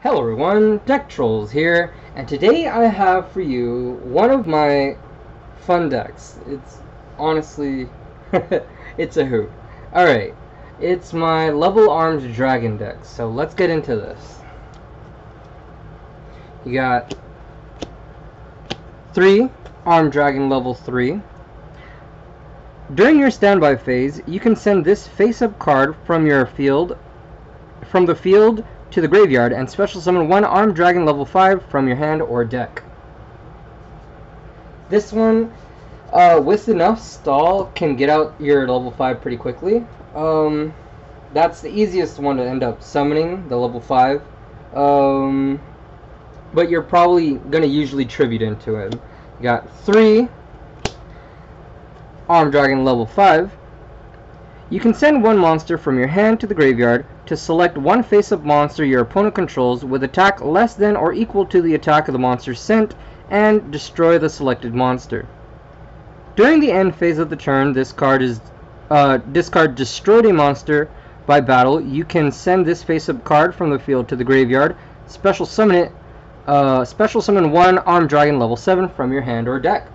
Hello everyone, DeckTrolls here, and today I have for you one of my fun decks. It's honestly, it's a hoot. Alright, it's my level armed dragon deck, so let's get into this. You got 3 armed dragon level 3. During your standby phase, you can send this face-up card from the field to the graveyard and special summon 1 armed dragon level 5 from your hand or deck. This one, with enough stall, can get out your level 5 pretty quickly. That's the easiest one to end up summoning, the level 5. But you're probably going to usually tribute into him. You got 3 armed dragon level 5. You can send 1 monster from your hand to the graveyard to select 1 face-up monster your opponent controls with attack less than or equal to the attack of the monster sent and destroy the selected monster. During the end phase of the turn, discard destroyed a monster by battle. You can send this face-up card from the field to the graveyard, special summon 1 armed dragon level 7 from your hand or deck.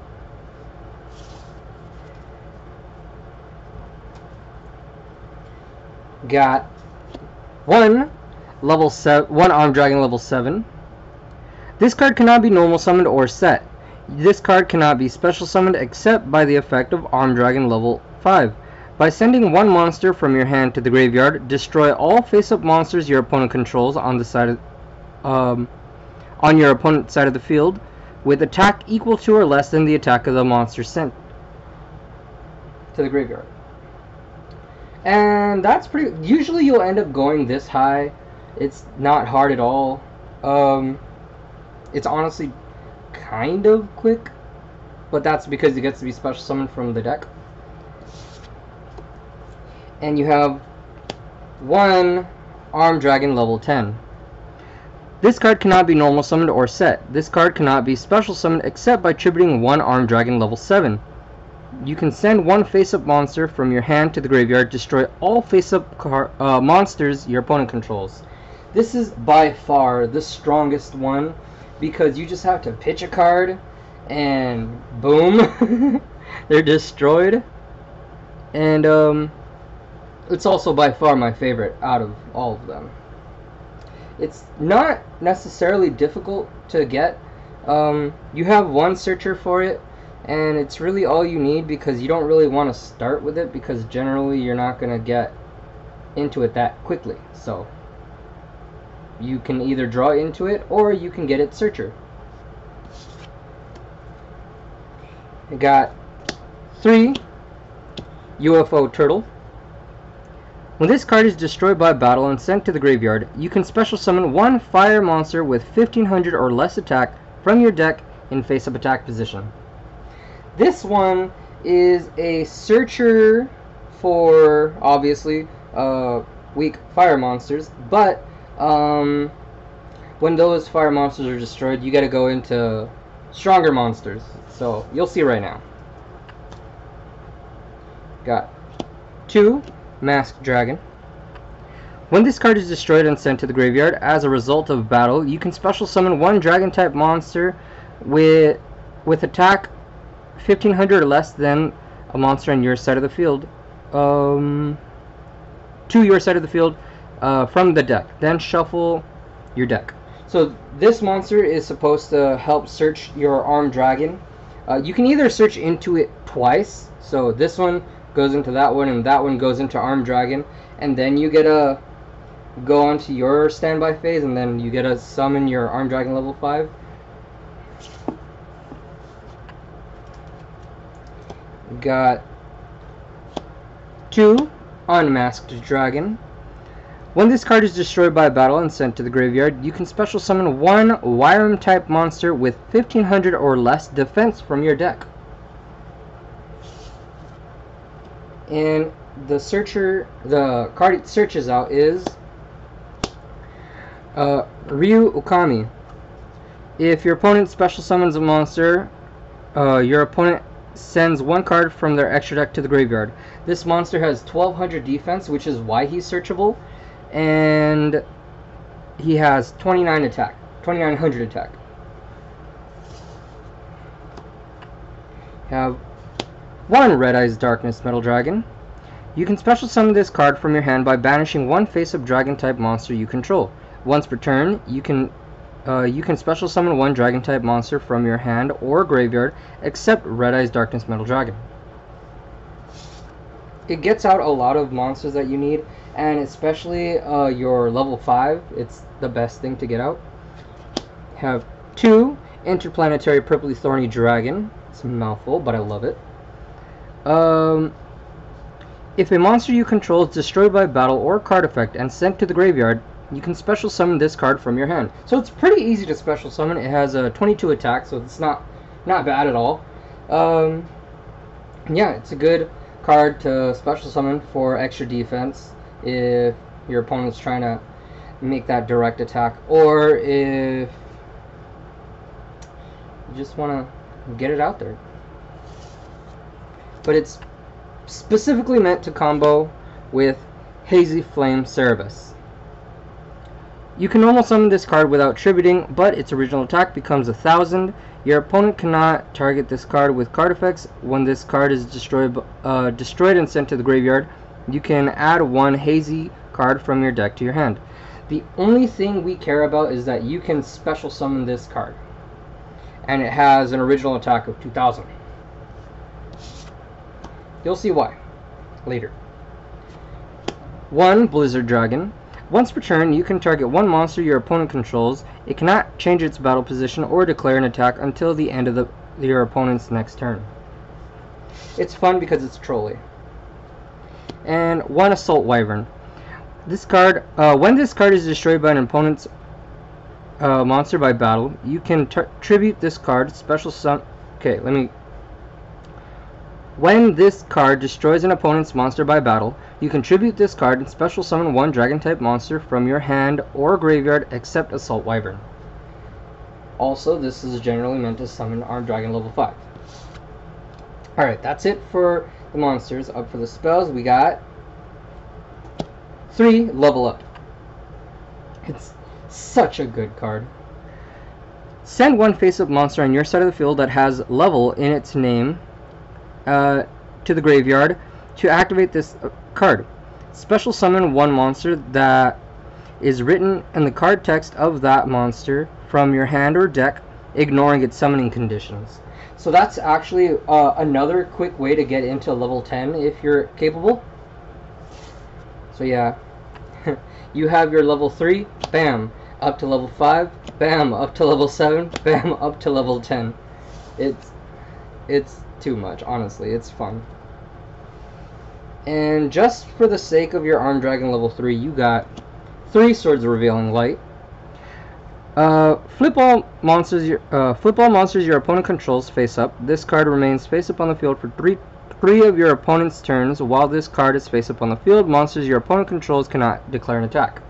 Got 1 armed dragon level 7. This card cannot be normal summoned or set. This card cannot be special summoned except by the effect of armed dragon level 5. By sending 1 monster from your hand to the graveyard, destroy all face-up monsters your opponent controls on your opponent's side of the field with attack equal to or less than the attack of the monster sent to the graveyard. And that's pretty. Usually you'll end up going this high. It's not hard at all. It's honestly kind of quick, but that's because it gets to be special summoned from the deck. And you have 1 armed dragon level 10. This card cannot be normal summoned or set. This card cannot be special summoned except by tributing 1 armed dragon level 7. You can send 1 face-up monster from your hand to the graveyard, destroy all face-up monsters your opponent controls. This is by far the strongest one because you just have to pitch a card and boom, they're destroyed. And it's also by far my favorite out of all of them. It's not necessarily difficult to get. You have 1 searcher for it, and it's really all you need because you don't really want to start with it because generally you're not going to get into it that quickly. So you can either draw into it or you can get its searcher. I got 3 UFO Turtle. When this card is destroyed by battle and sent to the graveyard, you can special summon 1 fire monster with 1500 or less attack from your deck in face-up attack position. This one is a searcher for, obviously, weak fire monsters, but when those fire monsters are destroyed, you gotta go into stronger monsters. So, you'll see right now. Got 2 Masked Dragon. When this card is destroyed and sent to the graveyard as a result of battle, you can special summon 1 dragon-type monster with attack 1500 or less than a monster on your side of the field, to your side of the field from the deck. Then shuffle your deck. So this monster is supposed to help search your armed dragon. You can either search into it twice, so this one goes into that one and that one goes into armed dragon, and then you get to go onto your standby phase and then you get to summon your armed dragon level 5. Got 2 Unmasked Dragon. When this card is destroyed by battle and sent to the graveyard, you can special summon 1 Wyram type monster with 1500 or less defense from your deck. And the card it searches out is Ryu Ukami. If your opponent special summons a monster, your opponent sends 1 card from their extra deck to the graveyard. This monster has 1200 defense, which is why he's searchable, and he has 29 attack, 2900 attack. Have one Red Eyes Darkness Metal Dragon. You can special summon this card from your hand by banishing one face-up dragon type monster you control. Once per turn, you can special summon one dragon type monster from your hand or graveyard, except Red Eyes Darkness Metal Dragon. It gets out a lot of monsters that you need, and especially your level 5, it's the best thing to get out. Have two Interplanetary Purpley Thorny Dragon. It's a mouthful, but I love it. If a monster you control is destroyed by battle or card effect and sent to the graveyard, you can special summon this card from your hand. So it's pretty easy to special summon. It has a 22 attack, so it's not bad at all. Yeah, it's a good card to special summon for extra defense if your opponent's trying to make that direct attack, or if you just want to get it out there. But it's specifically meant to combo with Hazy Flame Cerebus. You can normal summon this card without tributing, but its original attack becomes 1000. Your opponent cannot target this card with card effects. When this card is destroyed and sent to the graveyard, you can add one Hazy card from your deck to your hand. The only thing we care about is that you can special summon this card, and it has an original attack of 2000. You'll see why later. One Blizzard Dragon. Once per turn, you can target one monster your opponent controls. It cannot change its battle position or declare an attack until the end of your opponent's next turn. It's fun because it's trolly. And one Assault Wyvern. This card, when this card is destroyed by an opponent's monster by battle, you can tribute this card. When this card destroys an opponent's monster by battle, you can tribute this card and special summon one dragon-type monster from your hand or graveyard, except Assault Wyvern. Also, this is generally meant to summon Armed Dragon level 5. Alright, that's it for the monsters. Up for the spells, we got 3 Level Up. It's such a good card. Send one face-up monster on your side of the field that has level in its name to the graveyard to activate this card. Special summon one monster that is written in the card text of that monster from your hand or deck, ignoring its summoning conditions. So that's actually another quick way to get into level 10 if you're capable. So yeah, you have your level 3, bam, up to level 5, bam, up to level 7, bam, up to level 10. It's too much, honestly. It's fun. And just for the sake of your Armed Dragon level 3, you got 3 Swords of Revealing Light. Flip all monsters your opponent controls face up. This card remains face up on the field for three of your opponent's turns. While this card is face up on the field, monsters your opponent controls cannot declare an attack.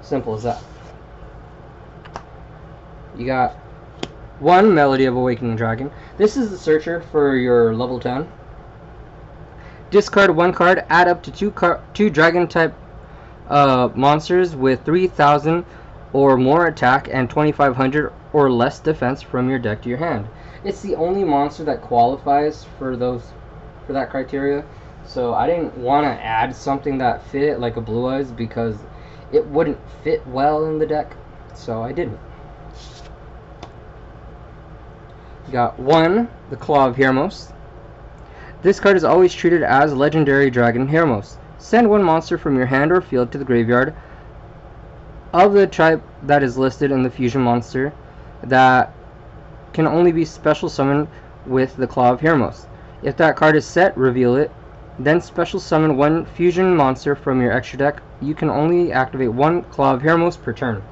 Simple as that. You got 1 Melody of Awakening Dragon. This is the searcher for your level 10. Discard 1 card, add up to 2 dragon type monsters with 3000 or more attack and 2500 or less defense from your deck to your hand. It's the only monster that qualifies for that criteria. So I didn't want to add something that fit it like a Blue Eyes because it wouldn't fit well in the deck. So I didn't. Got 1, the Claw of Hermos. This card is always treated as Legendary Dragon Hermos. Send 1 monster from your hand or field to the graveyard of the type that is listed in the fusion monster that can only be special summoned with the Claw of Hermos. If that card is set, reveal it. Then special summon 1 fusion monster from your extra deck. You can only activate 1 Claw of Hermos per turn.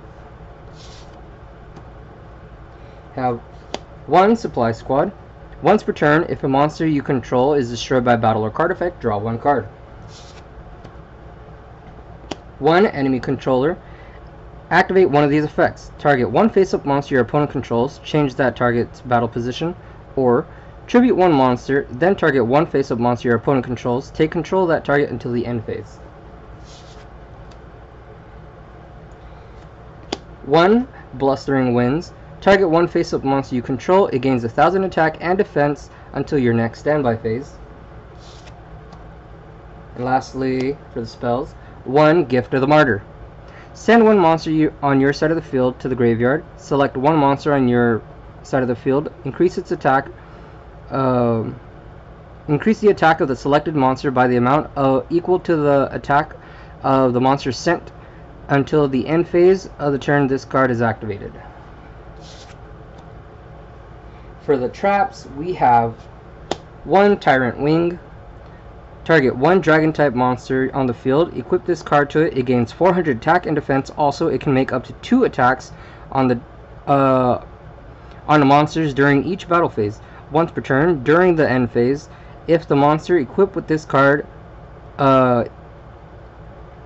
Have 1 Supply Squad. Once per turn, if a monster you control is destroyed by battle or card effect, draw 1 card. 1 Enemy Controller. Activate one of these effects. Target 1 face-up monster your opponent controls, change that target's battle position, or tribute 1 monster, then target 1 face-up monster your opponent controls, take control of that target until the end phase. 1. Blustering Winds. Target one face-up monster you control. It gains 1,000 attack and defense until your next standby phase. And lastly, for the spells, 1. Gift of the Martyr. Send one monster on your side of the field to the graveyard. Select one monster on your side of the field. Increase its attack. Increase the attack of the selected monster by the amount equal to the attack of the monster sent until the end phase of the turn this card is activated. For the traps, we have 1. Tyrant Wing. Target one dragon type monster on the field. Equip this card to it. It gains 400 attack and defense. Also, it can make up to 2 attacks on the monsters during each battle phase. Once per turn, during the end phase, if the monster equipped with this card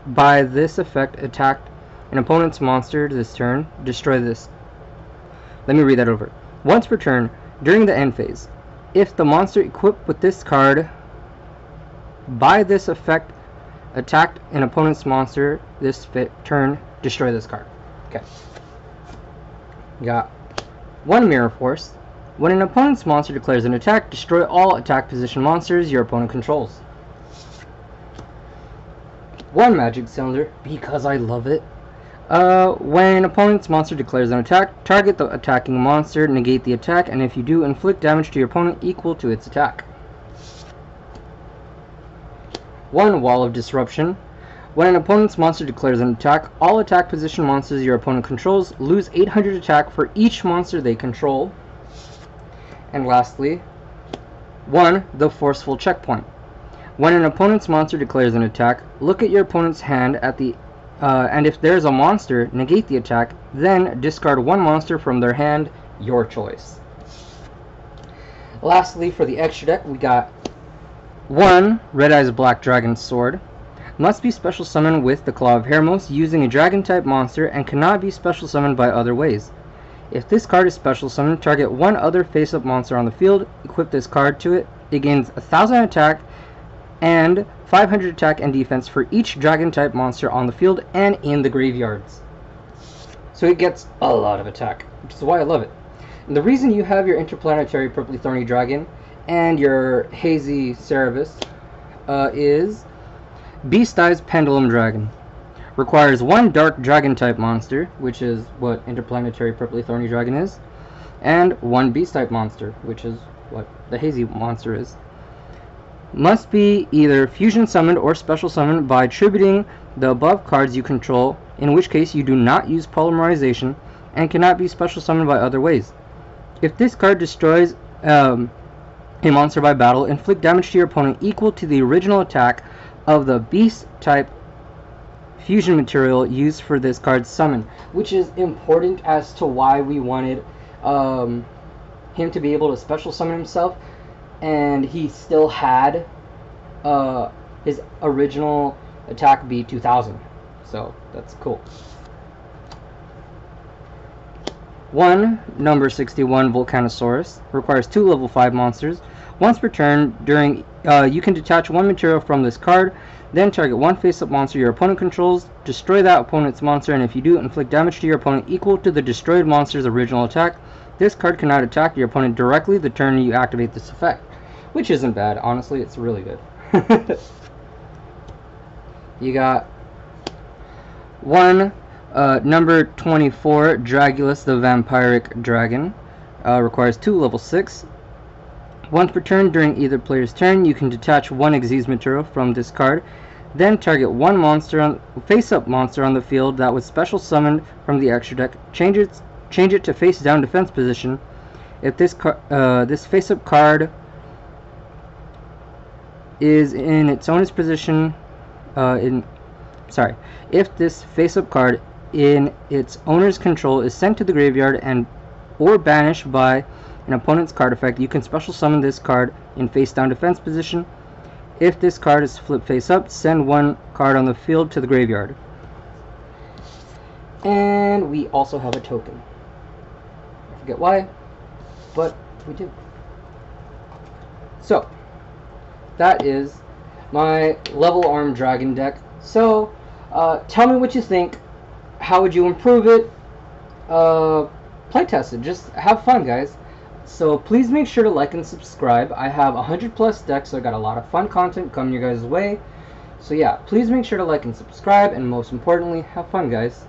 by this effect attacked an opponent's monster this turn, destroy this. Let me read that over. Once per turn, during the end phase, if the monster equipped with this card by this effect attacked an opponent's monster this turn, destroy this card. Okay. Got 1. Mirror Force. When an opponent's monster declares an attack, destroy all attack position monsters your opponent controls. 1. Magic Cylinder, because I love it. When an opponent's monster declares an attack, target the attacking monster, negate the attack, and if you do, inflict damage to your opponent equal to its attack. 1. Wall of Disruption. When an opponent's monster declares an attack, all attack position monsters your opponent controls lose 800 attack for each monster they control. And lastly, 1. The Forceful Checkpoint. When an opponent's monster declares an attack, look at your opponent's hand at the and if there's a monster, negate the attack, then discard one monster from their hand, your choice. Lastly, for the extra deck, we got 1. Red Eyes Black Dragon Sword. Must be special summoned with the Claw of Hermos using a dragon type monster and cannot be special summoned by other ways. If this card is special summoned, target one other face-up monster on the field, equip this card to it. It gains 1,000 attack and 500 attack and defense for each dragon type monster on the field and in the graveyards. So it gets a lot of attack, which is why I love it. And the reason you have your interplanetary Purply Thorny Dragon and your Hazy Cerebus is Beast Eyes Pendulum Dragon. Requires 1 dark dragon type monster, which is what interplanetary Purply Thorny Dragon is, and 1 beast type monster, which is what the hazy monster is. Must be either fusion summoned or special summoned by tributing the above cards you control, in which case you do not use polymerization, and cannot be special summoned by other ways. If this card destroys a monster by battle, inflict damage to your opponent equal to the original attack of the beast type fusion material used for this card's summon, which is important as to why we wanted him to be able to special summon himself, and he still had his original attack be 2,000, so that's cool. 1. Number 61 Volcanosaurus. Requires 2 level 5 monsters. Once per turn, during you can detach 1 material from this card, then target 1 face-up monster your opponent controls, destroy that opponent's monster, and if you do, inflict damage to your opponent equal to the destroyed monster's original attack. This card cannot attack your opponent directly the turn you activate this effect, which isn't bad. Honestly, it's really good. You got 1. Number 24 Dragulus the Vampiric Dragon. Requires 2 level 6. Once per turn, during either player's turn, you can detach 1 Xyz material from this card, then target 1 monster face-up monster on the field that was special summoned from the extra deck. Change it to face-down defense position. If this this face-up card is in its owner's position, if this face-up card in its owner's control is sent to the graveyard and or banished by an opponent's card effect, you can special summon this card in face-down defense position. If this card is flipped face-up, send 1 card on the field to the graveyard. And we also have a token. I forget why, but we do. So, that is my level arm dragon deck. So, tell me what you think. How would you improve it? playtest it. Just have fun, guys. So please make sure to like and subscribe. I have 100 plus decks, so I got a lot of fun content coming your guys' way. So yeah, please make sure to like and subscribe, and most importantly, have fun, guys.